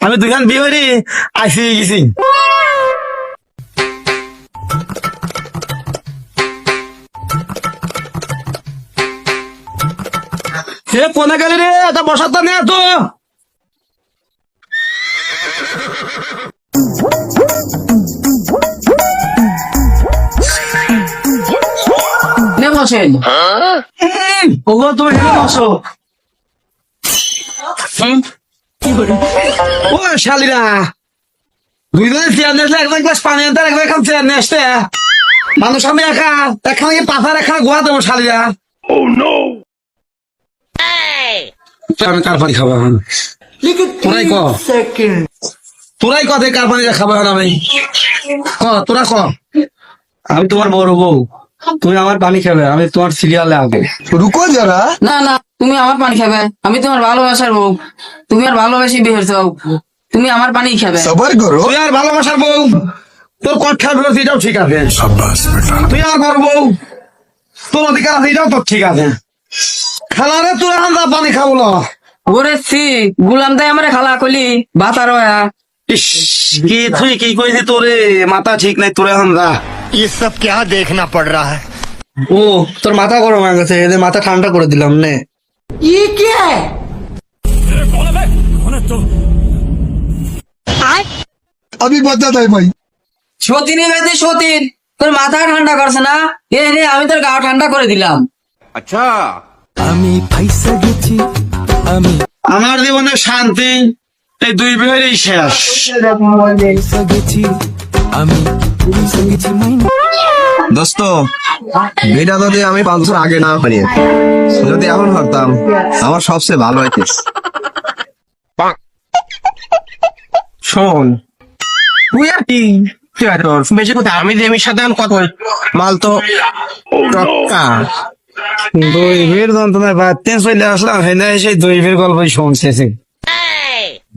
আমি দুইখান বিয়ে হইনি আইসি গেছি। সে কোনে গেলি রে? এটা বসার তো নেই তো। বসেন ওগো তুমি হেলে বসো। ও শালিরা দুইজনে চেয়ার নিয়ে একজন গ্লাস পানি আনতে একজন এখন চেয়ার নিয়ে আসতে মানুষ আমি একা এখানে কি পাথার একা গোয়া দেবো শালিরা। আমি কার পানি খাবো এখন? তোরাই কে কার পানি খাবো এখন? আমি তোরা ক। আমি তোমার বড় বউ, তুমি আমার পানি খাবে, আমি তোমার সিরিয়ালে আগে। রুকো যারা। না না, তুমি আমার পানি খাবে, আমি তোমার ভালোবাসার বউ, তুমি আর ভালোবাসি বিয়ে হয়েছো, তুমি আমার পানি খাবে। সবার করো। তুই আর ভালোবাসার বউ, তোর কথা বিরোধী এটাও ঠিক আছে। তুই আর বড় বউ, তোর অধিকার আছে এটাও তোর ঠিক আছে। খালারে তোর হান্দা পানি খাবো না। ওরে সি গুলাম তাই আমার খালা কলি বাতার ইস কি তুই কি কইছিস? তোরে মাথা ঠিক নাই তোরে হান্দা। ये सब क्या देखना पड़ रहा है? ও তোর মাথা গরম হয়ে গেছে, এদের মাথা ঠান্ডা করে দিলাম নে। अभी बता दे भाई। সতীনে বেঁধে সতীন তোর মাথা ঠান্ডা করছে না, এ নে আমি তোর গা ঠান্ডা করে দিলাম। আমার জীবনে শান্তি এই দুই বিয়েরই শেষ। দোস্ত এটা যদি আমি 5 বছর আগে না পারি, যদি এখন ভাবতাম আমার সবচেয়ে ভালো হইতে। শোন তুই আর কি বেশি কথা আমি দেমির সাথে কথা মাল তো টক্কা দুই বিয়ের যন্ত্রণায় বাড়তে চলে আসলাম, হেনা সেই দুই বিয়ের গল্পই শুনছে।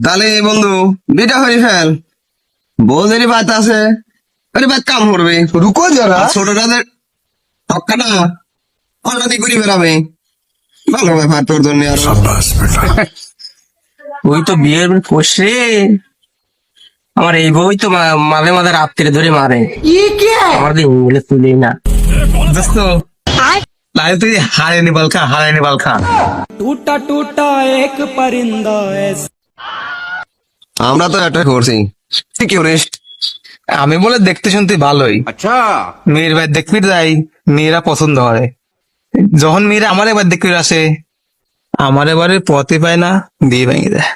তাহলে বন্ধু বিটা হয়ে ফেল, বউদেরই বাত আছে, ওই বাত কাম করবে। रुको जरा। আর ছোটটাদের টক্কা না অন্যদিক ঘুরে বেড়াবে। ভালো ব্যাপার তোর জন্য। আর ওই তো বিয়ের করছে আমার এই বই তো মাঝে মাঝে রাত্রে ধরে মারে আমার দিন বলে তুলি না। দোস্ত লাইন তুই হারায়নি বালখা, হারায়নি বালখা। টুটা টুটা এক পরিন্দা আমরা তো এটা করছি কি করিস? আমি বলে দেখতে শুনতে ভালোই, আচ্ছা মেয়ের বাড়ি দেখবি যাই, মেয়েরা পছন্দ হয়। যখন মেয়েরা আমার এবার দেখবি আসে, আমার এবারে পথে পায় না, বিয়ে ভেঙে যায়।